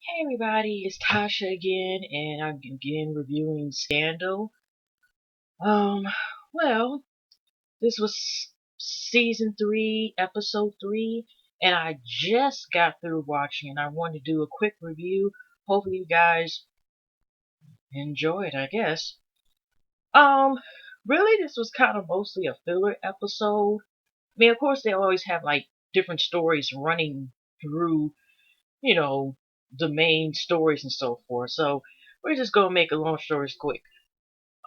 Hey everybody, it's Tasha again, and I'm again reviewing Scandal. Um, well, this was season 3, episode 3, and I just got through watching, and I wanted to do a quick review. Hopefully, you guys enjoy it, I guess. Um, really, this was kind of mostly a filler episode. I mean, of course, they always have like different stories running through you know, the main stories and so forth. So we're just gonna make a long stories quick.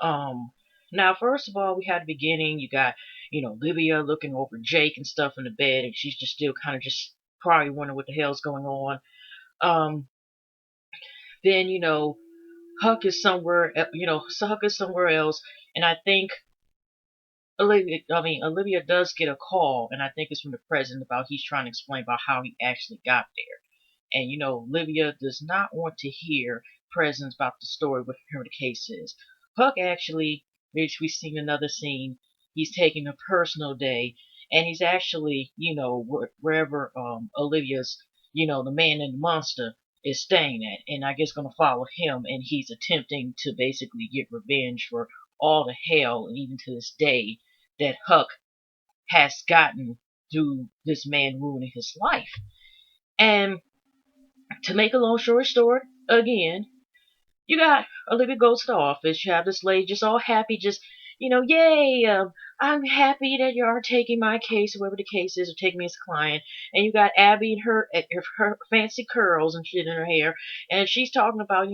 Um, Now first of all, we had the beginning. You got Olivia looking over Jake and stuff in the bed, and she's just still kind of just probably wondering what the hell's going on. Um, then Huck is somewhere. So Huck is somewhere else, and I think Olivia does get a call, and I think it's from the president about he's trying to explain about how he actually got there. And Olivia does not want to hear President's about the story, whatever the case is. Huck actually, which we see in another scene, he's taking a personal day, and he's actually, wherever Olivia's, the man and the monster is staying at, and I guess gonna follow him, and he's attempting to basically get revenge for all the hell, and even to this day, that Huck has gotten through this man ruining his life. And to make a long story short, again, you got Olivia goes to the office. You have this lady just all happy, just yay! I'm happy that you are taking my case, whoever the case is, or taking me as a client. And you got Abby and her fancy curls and shit in her hair, and she's talking about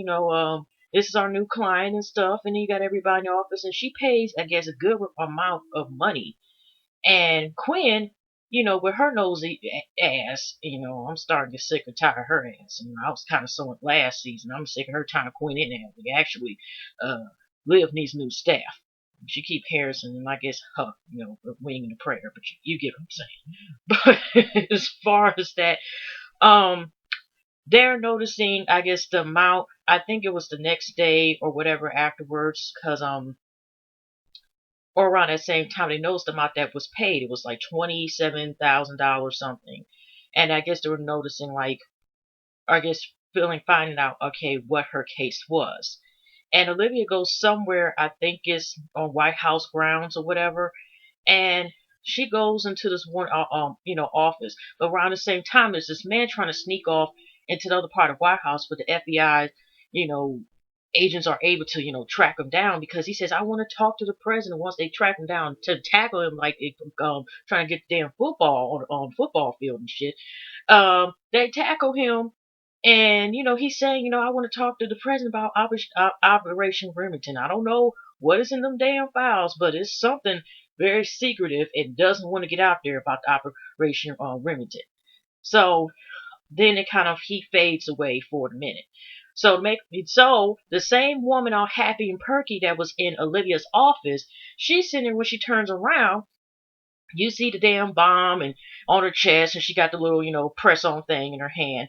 this is our new client and stuff. And then you got everybody in the office, and she pays, I guess, a good amount of money. And Quinn, with her nosy ass, I'm starting to get sick and tired of her ass. I was kind of so last season. I'm sick of her trying to Quinn in there. Actually, uh, Liv needs new staff. She keep Harrison and I guess Huck, winging the prayer, but you get what I'm saying. But as far as that, um, they're noticing, I guess, the amount. I think it was the next day or whatever afterwards, because or around that same time they noticed the amount that was paid. It was like $27,000 something. And I guess they were noticing like I guess finding out okay what her case was. And Olivia goes somewhere, I think it's on White House grounds or whatever, and she goes into this one office. But around the same time there's this man trying to sneak off into the other part of White House, but the FBI, you know, agents are able to, track him down because he says, I want to talk to the president. Once they track him down to tackle him like trying to get the damn football on the football field and shit. They tackle him, and he's saying, I want to talk to the president about Operation Remington. I don't know what is in them damn files, but it's something very secretive and doesn't want to get out there about the Operation Remington. So then it kind of he fades away for a minute. So the same woman all happy and perky that was in Olivia's office, she's sitting there when she turns around. You see the damn bomb and on her chest, and she got the little, press on thing in her hand.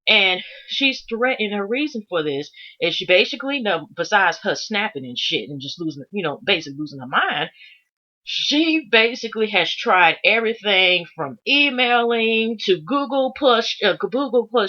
And she's threatening her reason for this is she basically, besides her snapping and shit and just losing, basically losing her mind, she basically has tried everything from emailing to Google plus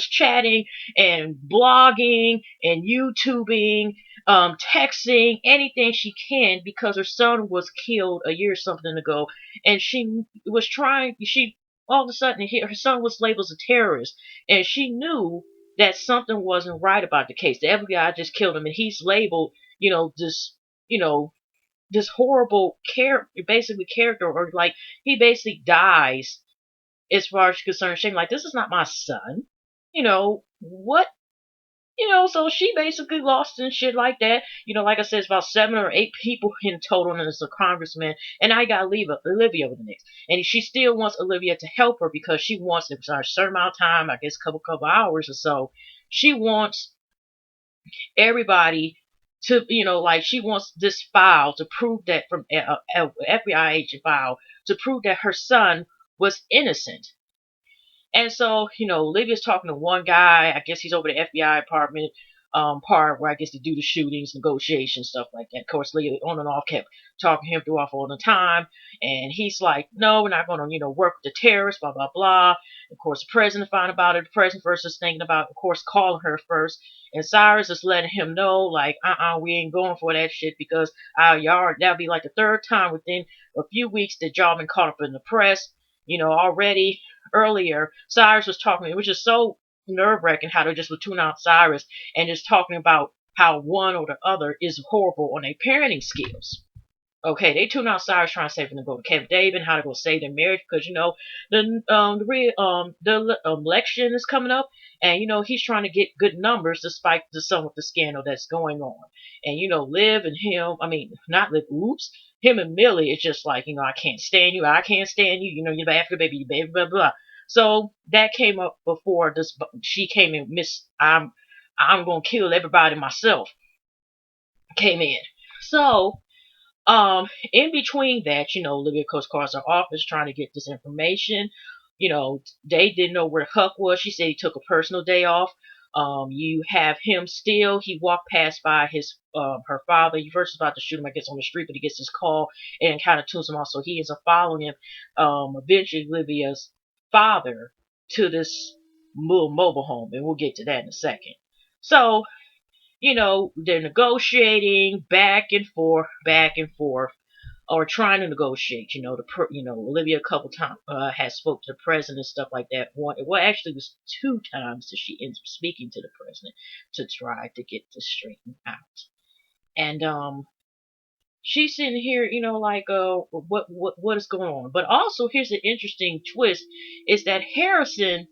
chatting and blogging and YouTubing, texting, anything she can because her son was killed a year or something ago, and she was trying. She all of a sudden her son was labeled as a terrorist, and she knew that something wasn't right about the case. The FBI just killed him, and he's labeled, this, you know, this horrible basically character, or like he basically dies as far as she's concerned. She's like, this is not my son. What? So she basically lost and shit like that. Like I said, it's about 7 or 8 people in total, and it's a congressman. And I got Olivia over the next. And she still wants Olivia to help her because she wants it for a certain amount of time, I guess couple hours or so. She wants everybody to, like she wants this file to prove that from FBI agent file to prove that her son was innocent. And so, Olivia's talking to one guy. I guess he's over the FBI department. part where I guess to do the shootings, negotiations, stuff like that. Of course, Leah on and off kept talking to him throughout all the time, and he's like, "No, we're not going to, work with the terrorists, blah blah blah." Of course, the president found about it. The president first is thinking about, of course, calling her first, and Cyrus is letting him know, like, we ain't going for that shit because y'all, that'll be like the third time within a few weeks that y'all been caught up in the press. Already earlier, Cyrus was talking, which is so nerve wracking how they just would tune out Cyrus and just talking about how one or the other is horrible on their parenting skills. Okay, they tune out Cyrus trying to save them to go to Camp David, how to go save their marriage because the election is coming up, and he's trying to get good numbers despite some of the scandal that's going on. And Liv and him, I mean not Liv, oops, him and Millie, it's just like I can't stand you, I can't stand you, you're bad for the baby, you baby, blah blah. So that came up before this. She came in, Miss, I'm gonna kill everybody myself. Came in, so in between that, Olivia Coast calls her office trying to get this information. They didn't know where Huck was. She said he took a personal day off. You have him still. He walked past by his her father. He first was about to shoot him, I guess, on the street, but he gets his call and kind of tunes him off. So he ends up following him. Eventually, Olivia's father to this little mobile home, and we'll get to that in a second. So they're negotiating back and forth, or trying to negotiate. Olivia a couple times has spoke to the president and stuff like that. Well, actually, it was two times that she ends up speaking to the president to try to get this straightened out. And she's sitting here, like, what is going on? But also, here's an interesting twist: is that Harrison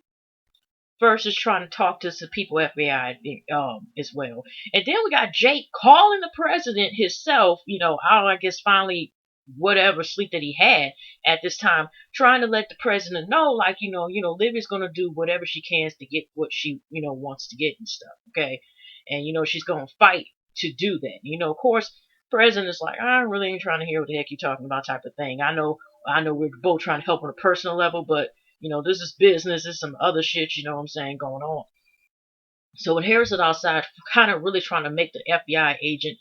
versus trying to talk to some people FBI as well. And then we got Jake calling the president himself, I guess finally whatever sleep that he had at this time, trying to let the president know, like, Livy's gonna do whatever she can to get what she, wants to get and stuff, okay? And she's gonna fight to do that. Of course, president is like, I really ain't trying to hear what the heck you're talking about type of thing. I know we're both trying to help on a personal level, but this is business. There's some other shit, what I'm saying, going on. So when Harrison outside, kind of really trying to make the FBI agent,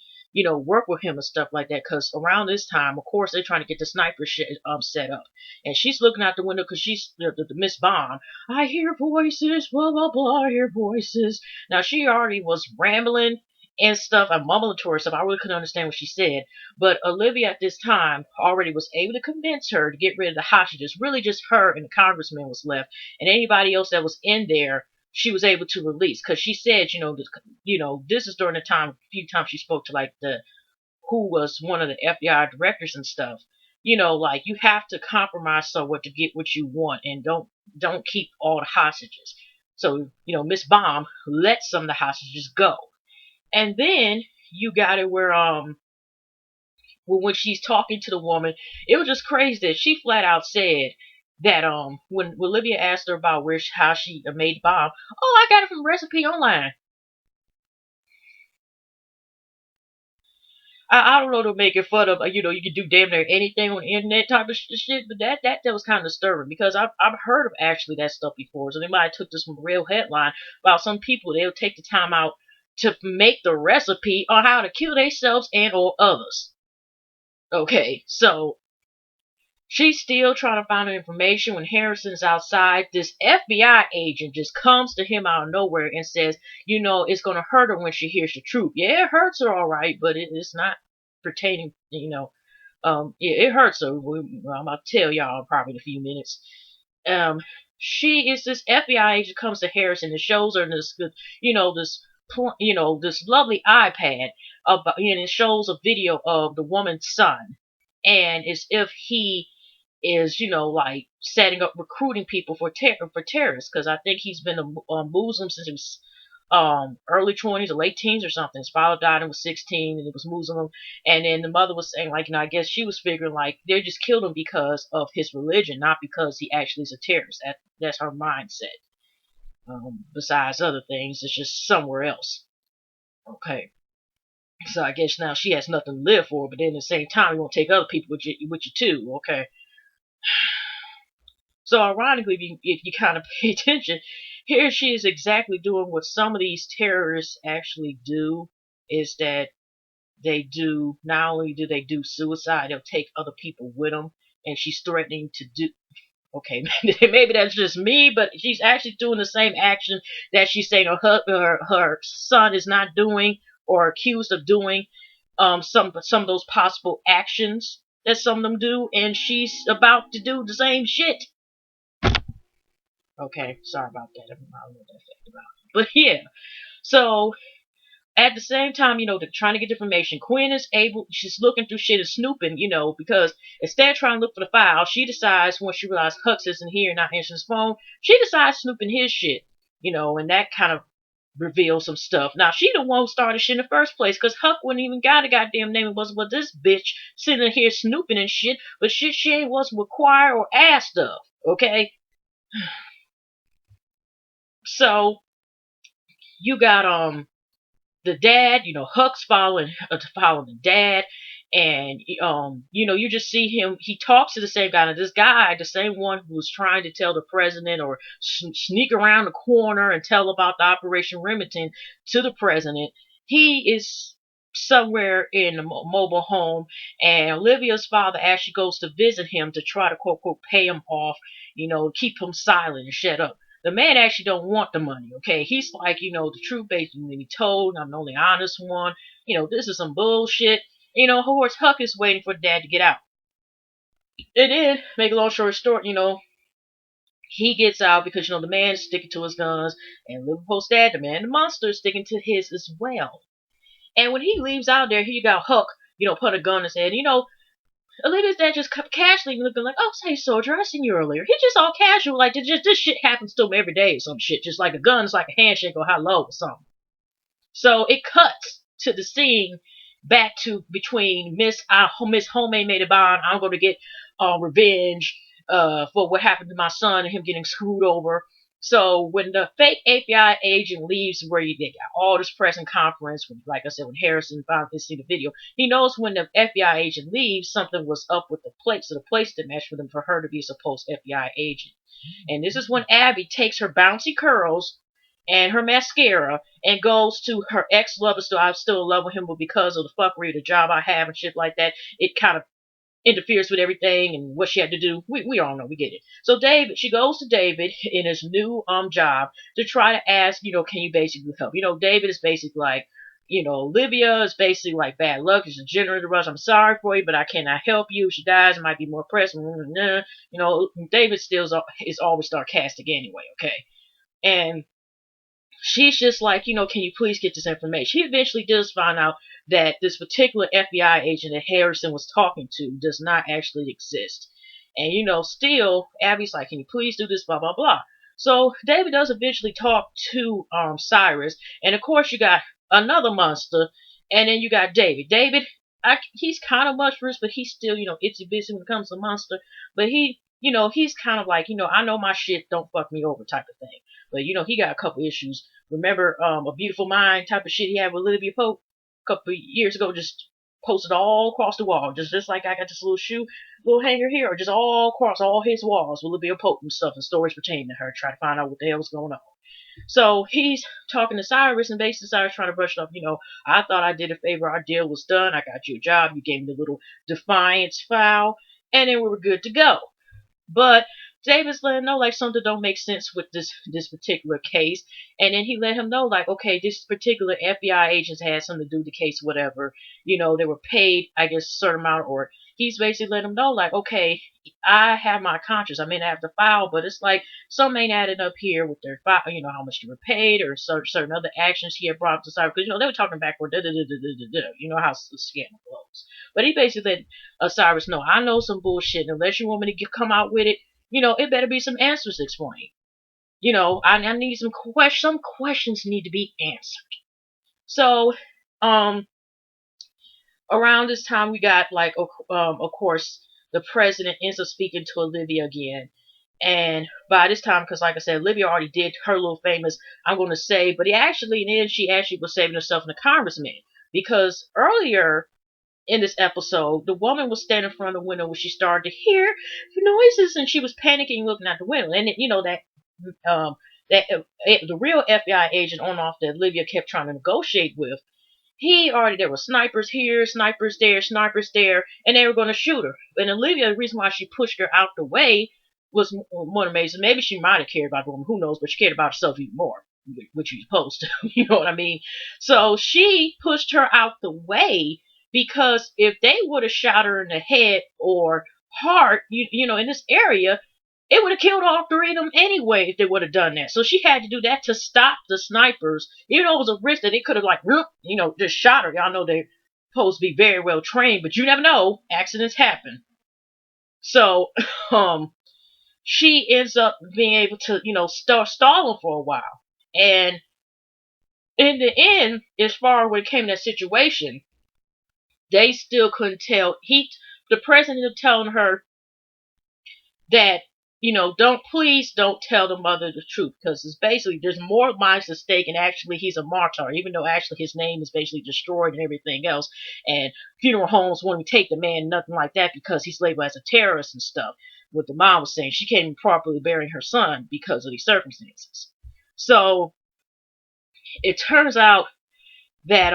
work with him and stuff like that, because around this time, of course, they're trying to get the sniper shit set up, and she's looking out the window because she's the Miss Bomb. I hear voices, blah blah blah. I hear voices. Now she already was rambling and stuff. I'm mumbling to herself. I really couldn't understand what she said. But Olivia at this time already was able to convince her to get rid of the hostages. Really just her and the congressman was left. And anybody else that was in there, she was able to release. Because she said, this is during the time, a few times she spoke to like who was one of the FBI directors and stuff. Like you have to compromise somewhat to get what you want, and don't keep all the hostages. So, Miss Bomb let some of the hostages go. And then you got it where when she's talking to the woman, it was just crazy that she flat out said that when Olivia asked her about how she made the bomb, oh, I got it from recipe online. I don't know to make it fun of, you can do damn near anything on the internet type of shit, but that was kind of disturbing because I've heard of actually that stuff before. So anybody took this from a real headline about some people, they'll take the time out to make the recipe on how to kill themselves and or others. Okay, so she's still trying to find the information when Harrison's outside. This FBI agent just comes to him out of nowhere and says, it's going to hurt her when she hears the truth. Yeah, it hurts her all right, but it's not pertaining, yeah, it hurts her. I'm about to tell y'all probably in a few minutes. She is this FBI agent comes to Harrison and shows her this, this lovely iPad, and it shows a video of the woman's son, and it's if he is, like setting up recruiting people for terrorists, because I think he's been a Muslim since he was early 20s or late teens or something. His father died when he was 16 and he was Muslim, and then the mother was saying, like, I guess she was figuring like they just killed him because of his religion, not because he actually is a terrorist. That's her mindset. Besides other things, it's just somewhere else. Okay. So I guess now she has nothing to live for, but then at the same time, you want to take other people with you too. Okay. So ironically, if you kind of pay attention, here she is exactly doing what some of these terrorists actually do, is that they do, not only do they do suicide, they'll take other people with them, and she's threatening to do, okay, maybe that's just me, but she's actually doing the same action that she's saying her son is not doing or accused of doing. Some of those possible actions that some of them do, and she's about to do the same shit. Okay, sorry about that. I don't know what that fact about it. But yeah, so at the same time, they're trying to get information. Quinn is able, she's looking through shit and snooping, because instead of trying to look for the file, she decides, once she realizes Hux isn't here, not answering his phone, she decides snooping his shit, and that kind of reveals some stuff. Now, she the one who started shit in the first place, because Huck wouldn't even got a goddamn name. It wasn't what this bitch sitting here snooping and shit, but shit she ain't wasn't required or asked of, okay? So, you got, the dad, Huck's following the dad, and you just see him. He talks to the same guy. Now, this guy, the same one who was trying to tell the president or sneak around the corner and tell about the Operation Remington to the president, he is somewhere in a mobile home, and Olivia's father actually goes to visit him to try to quote quote pay him off, keep him silent and shut up. The man actually don't want the money, okay? He's like, the truth basically be told. I'm the only honest one. This is some bullshit. Of course, Huck is waiting for Dad to get out. And then, make a long story short, he gets out because, the man's sticking to his guns, and Liverpool's dad, the man, the monster, is sticking to his as well. And when he leaves out there, he got Huck, put a gun in his head. Olivia's dad just casually looking like, "Oh, say, soldier, I seen you earlier." He's just all casual, like just this shit happens to him every day or some shit. Just like a gun, it's like a handshake or hello or something. So it cuts to the scene back to between Miss Homemade made a bond. I'm going to get revenge for what happened to my son and him getting screwed over. So when the fake FBI agent leaves, where they got all this press and conference, when, like I said, when Harrison finally see the video, he knows when the FBI agent leaves, something was up with the plate, so the plates didn't match for them for her to be a supposed FBI agent. And this is when Abby takes her bouncy curls and her mascara and goes to her ex-lover. So I'm still in love with him, but because of the fuckery, the job I have and shit like that, it kind of interferes with everything and what she had to do. We all know, we get it. So she goes to David in his new job to try to ask, can you basically help? David is basically like, Olivia is basically like bad luck. She's a generator rush. I'm sorry for you, but I cannot help you. If she dies, it might be more pressing. David still is always sarcastic anyway, okay? And she's just like, can you please get this information? He eventually does find out that this particular FBI agent that Harrison was talking to does not actually exist. And, still, Abby's like, can you please do this, blah, blah, blah. So David does eventually talk to Cyrus. And, of course, you got another monster. And then you got David. He's kind of monstrous, but he's still, itsy bitsy when it comes to monster. But he's kind of like, I know my shit, don't fuck me over type of thing. But, he got a couple issues. Remember, A Beautiful Mind type of shit he had with Olivia Pope a couple of years ago, just posted all across the wall. Just like I got this little hanger here, or just all across all his walls with Olivia Pope and stuff and stories pertaining to her, try to find out what the hell was going on. So he's talking to Cyrus, and basically Cyrus trying to brush it off. I thought I did a favor. Our deal was done. I got you a job. You gave me the little defiance file, and then we were good to go. But Davis let him know like something don't make sense with this particular case, and then he let him know like, okay, this particular FBI agents had something to do with the case, whatever. They were paid, I guess, a certain amount, or he's basically let him know like, okay, I have my conscience. I may not have the file, but it's like some ain't adding up here with their file. How much they were paid, or certain other actions he had brought up to side, because they were talking backward. How the scandal goes. But he basically let Cyrus know, I know some bullshit, and unless you want me to come out with it, it better be some answers explained. I need some questions. Some questions need to be answered. So, around this time, we got like, of course, the president ends up speaking to Olivia again. And by this time, because like I said, Olivia already did her little famous, I'm going to say, but she actually was saving herself in the congressman. Because earlier in this episode, the woman was standing in front of the window when she started to hear the noises, and she was panicking, looking out the window. And that that the real FBI agent on off that Olivia kept trying to negotiate with, he already, there were snipers here, snipers there, and they were going to shoot her. And Olivia, the reason why she pushed her out the way was more amazing. Maybe she might have cared about the woman, who knows, but she cared about herself even more, which you're supposed to, you know what I mean? So she pushed her out the way because if they would have shot her in the head or heart, in this area, it would have killed all three of them anyway if they would have done that. So she had to do that to stop the snipers. Even though it was a risk that they could have like, just shot her. Y'all know they're supposed to be very well trained, but you never know. Accidents happen. So, she ends up being able to, start stalling for a while. And in the end, as far as when it came to that situation, they still couldn't tell. The president of telling her that, don't tell the mother the truth, because it's basically there's more lives at stake, and actually he's a martyr, even though actually his name is basically destroyed and everything else, and funeral homes won't even take the man, nothing like that, because he's labeled as a terrorist and stuff. What the mom was saying, she can't even properly bury her son because of these circumstances. So it turns out that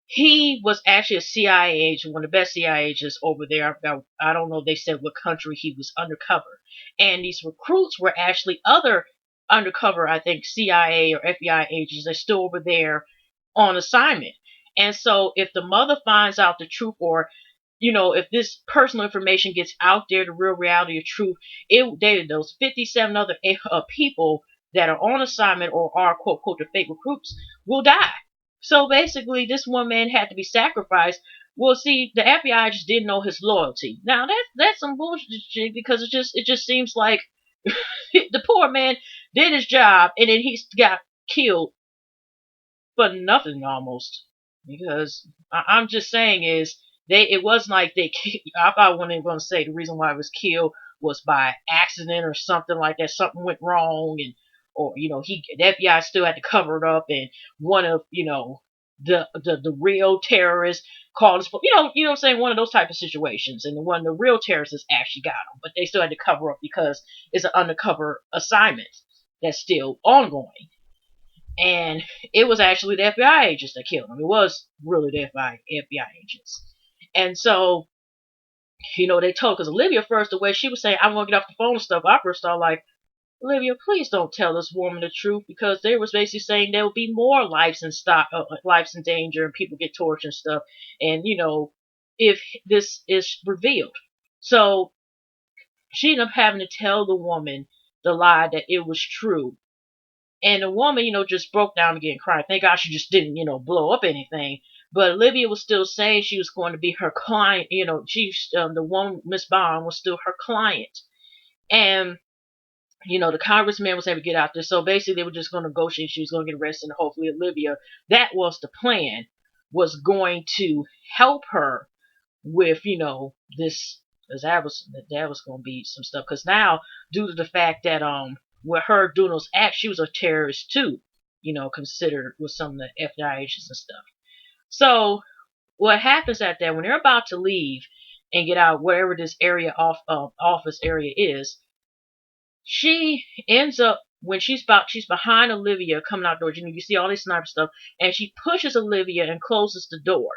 he was actually a CIA agent, one of the best CIA agents over there. I don't know, they said what country he was undercover. And these recruits were actually other undercover, I think, CIA or FBI agents that are still over there on assignment. And so if the mother finds out the truth, or, if this personal information gets out there, the real reality of truth, those 57 other people that are on assignment or are, quote, quote, the fake recruits will die. So basically, this one man had to be sacrificed. Well, see, the FBI just didn't know his loyalty. Now that's some bullshit, because it just seems like the poor man did his job and then he got killed for nothing almost. Because I'm just saying is it wasn't like I wasn't even going to say the reason why he was killed was by accident or something like that. Something went wrong, and or the FBI still had to cover it up, and one of the real terrorists called us, what I'm saying, one of those type of situations, and one of the real terrorists actually got him, but they still had to cover up because it's an undercover assignment that's still ongoing. And it was actually the FBI agents that killed him. It was really the FBI agents. And so, they told, because Olivia first, the way she was saying, I'm going to get off the phone and stuff, I first started like, Olivia, please don't tell this woman the truth, because they was basically saying there will be more lives lives in danger, and people get tortured and stuff. And, if this is revealed. So she ended up having to tell the woman the lie that it was true. And the woman, just broke down again crying. Thank God she just didn't, blow up anything. But Olivia was still saying she was going to be her client. The woman, Miss Bond, was still her client. And, the congressman was able to get out there. So basically, they were just going to negotiate. She was going to get arrested, and hopefully Olivia, that was the plan, was going to help her with, this, because that was going to be some stuff. Because now, due to the fact that, with her doing those acts, she was a terrorist too, considered with some of the FBI agents and stuff. So what happens at that, when they're about to leave and get out wherever this office area is, she ends up, when she's behind Olivia coming out the door, you see all this sniper stuff, and she pushes Olivia and closes the door.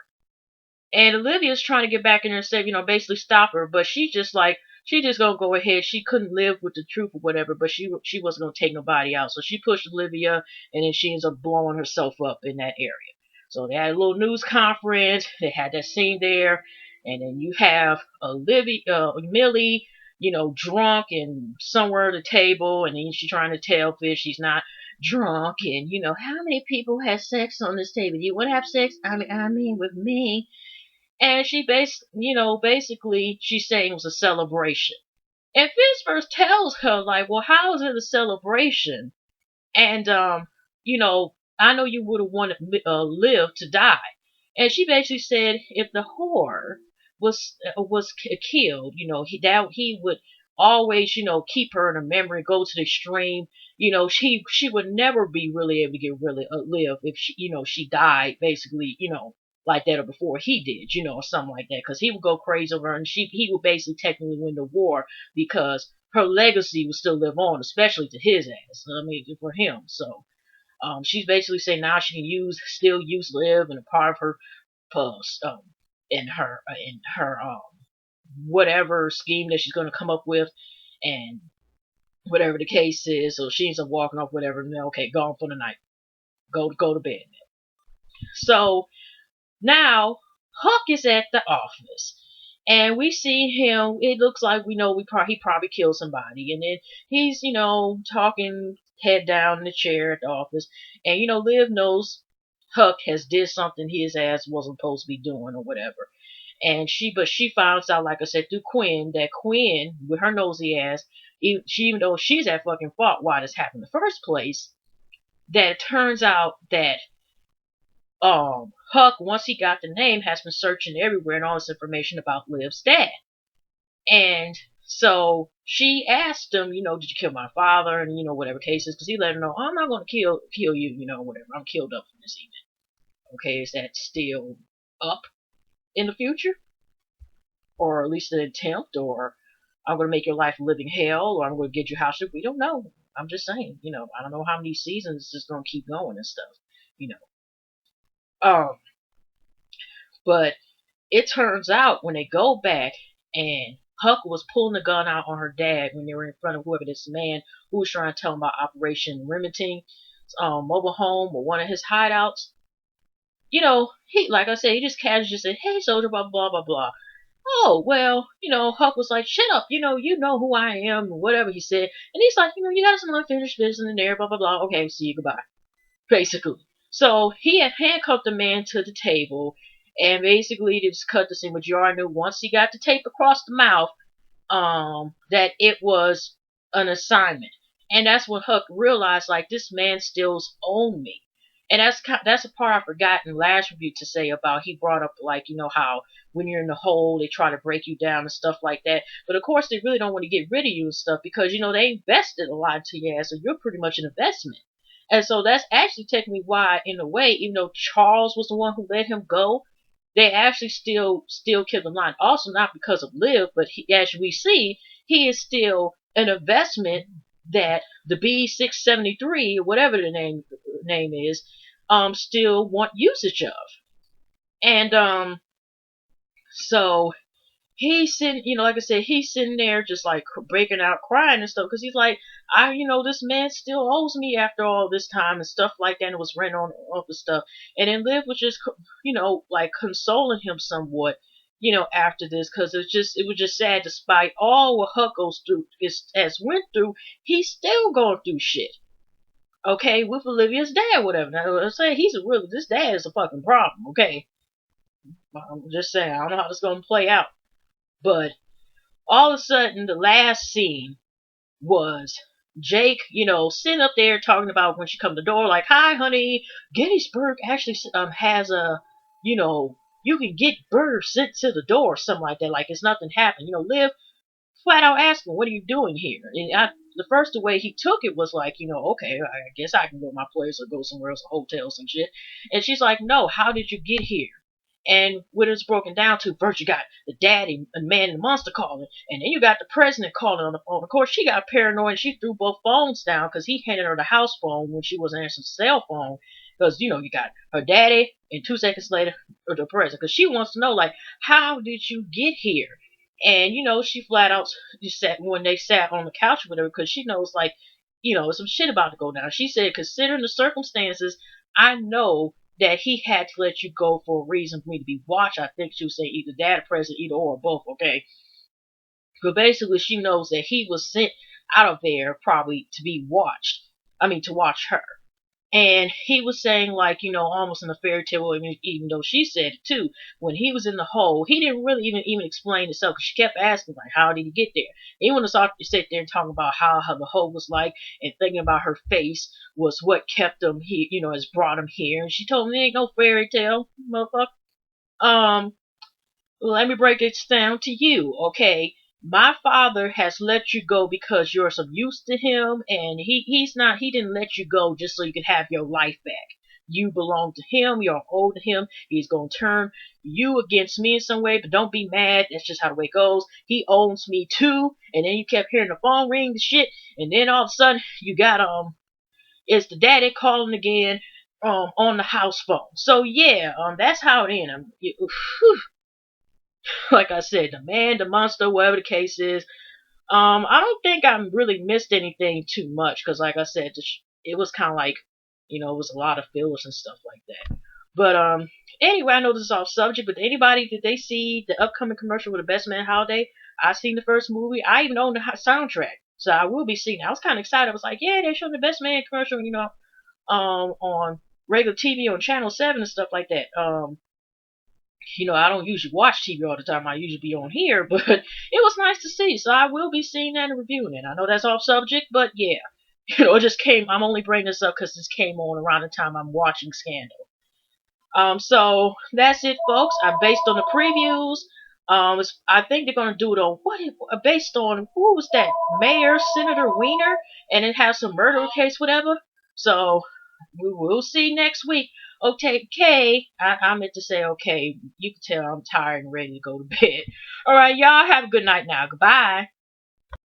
And Olivia's trying to get back in there and say, basically stop her, but she just gonna go ahead. She couldn't live with the truth or whatever, but she wasn't gonna take nobody out. So she pushed Olivia, and then she ends up blowing herself up in that area. So they had a little news conference. They had that scene there, and then you have Millie, drunk and somewhere at the table, and then she's trying to tell Fish she's not drunk, and how many people have sex on this table? You want to have sex? I mean, with me. And she basically she's saying it was a celebration. And Fizz first tells her, like, well, how is it a celebration? And, I know you would have wanted Liv to die. And she basically said if the whore was killed, he would always, keep her in her memory, go to the extreme. She would never be really able to get really Liv if she died, basically, like that or before he did, or something like that, because he would go crazy over her, and he would basically technically win the war, because her legacy will still live on, especially to his ass. I mean, for him. So she's basically saying now she can still use Liv and a part of her post in her whatever scheme that she's going to come up with, and whatever the case is. So she ends up walking off, whatever. And then, okay, gone for the night. Go to bed. So now Huck is at the office. And we see him. It looks like we know he probably killed somebody, and then he's talking head down in the chair at the office, and Liv knows Huck has did something his ass wasn't supposed to be doing or whatever, and she finds out, like I said, through Quinn, that Quinn with her nosy ass, even though she's at fucking fault why this happened in the first place, that it turns out that Huck, once he got the name, has been searching everywhere and all this information about Liv's dad. And so she asked him, did you kill my father? And, whatever cases, because he let her know, I'm not going to kill you, whatever. I'm killed up from this evening. Okay, is that still up in the future? Or at least an attempt? Or I'm going to make your life a living hell? Or I'm going to get you house? We don't know. I'm just saying, I don't know how many seasons this is going to keep going and stuff, Um, but it turns out when they go back and Huck was pulling the gun out on her dad when they were in front of whoever this man who was trying to tell him about Operation Remington, mobile home or one of his hideouts. He, like I said, he just casually just said, "Hey, soldier, blah blah blah blah." Oh well, Huck was like, "Shut up, you know who I am," or whatever he said, and he's like, "You got some unfinished business in there, blah blah blah. Okay, see you, goodbye." Basically. So he had handcuffed the man to the table and basically just cut the scene. But you already knew once he got the tape across the mouth, that it was an assignment. And that's when Huck realized, like, this man still's owned me. And that's a part I forgot in last review to say about. He brought up, like, how when you're in the hole they try to break you down and stuff like that. But of course they really don't want to get rid of you and stuff because they invested a lot into your ass, so you're pretty much an investment. And so that's actually technically why, in a way, even though Charles was the one who let him go, they actually still killed him. Line. Also, not because of Liv, but as we see, he is still an investment that the B673, or whatever the name is, still want usage of. And so he's sitting, like I said, he's sitting there just like breaking out crying and stuff because he's like, this man still owes me after all this time and stuff like that. And it was rent on all the stuff. And then Liv was just, like consoling him somewhat, after this because it was just sad despite all what Huck goes through, has went through, he's still going through shit. Okay, with Olivia's dad, whatever. Now, I say this dad is a fucking problem. Okay, I'm just saying, I don't know how this is going to play out. But all of a sudden, the last scene was Jake, sitting up there talking about when she come to the door, like, "Hi, honey, Gettysburg actually has a, you can get birds sent to the door," or something like that. Like it's nothing happened. Liv flat out asking, "What are you doing here?" And the first way he took it was like, okay, I guess I can go to my place or go somewhere else, a hotel, some shit. And she's like, "No, how did you get here?" And what it's broken down to, first you got the daddy and man and the monster calling, and then you got the president calling on the phone. Of course, she got paranoid and she threw both phones down because he handed her the house phone when she wasn't answering the cell phone. Because, you got her daddy and 2 seconds later, or the president. Because she wants to know, like, how did you get here? And, she flat out just sat when they sat on the couch with her because she knows, like, some shit about to go down. She said, considering the circumstances, I know that he had to let you go for a reason for me to be watched. I think she was saying either dad or president, either or both, okay? But basically she knows that he was sent out of there probably to be watched. I mean, to watch her. And he was saying, like, almost in a fairy tale, even though she said it too, when he was in the hole, he didn't really even explain himself because she kept asking, like, how did he get there? He wanted to sit there and talk about how the hole was like, and thinking about her face was what kept him here, has brought him here. And she told him, it ain't no fairy tale, motherfucker. Let me break it down to you, okay? My father has let you go because you're some use to him, and he didn't let you go just so you could have your life back. You belong to him. You're owed to him. He's gonna turn you against me in some way, but don't be mad. That's just how the way it goes. He owns me too. And then you kept hearing the phone ring, the shit, and then all of a sudden you got it's the daddy calling again on the house phone. So yeah, that's how it ended. Like I said, the man, the monster, whatever the case is. I don't think I really missed anything too much because, like I said, it was kind of like, it was a lot of fillers and stuff like that. But anyway, I know this is off subject, but anybody did they see the upcoming commercial with the Best Man Holiday? I seen the first movie. I even own the soundtrack, so I will be seeing it. I was kind of excited. I was like, yeah, they're showing the Best Man commercial, on regular TV on Channel 7 and stuff like that. I don't usually watch TV all the time. I usually be on here, but it was nice to see. So I will be seeing that and reviewing it. I know that's off subject, but yeah, it just came. I'm only bringing this up because this came on around the time I'm watching Scandal. So that's it, folks. I based on the previews. I think they're gonna do it on based on who was that Mayor Senator Weiner, and it has some murder case, whatever. So we'll see next week. Okay, I meant to say okay. You can tell I'm tired and ready to go to bed. All right, y'all have a good night now. Goodbye.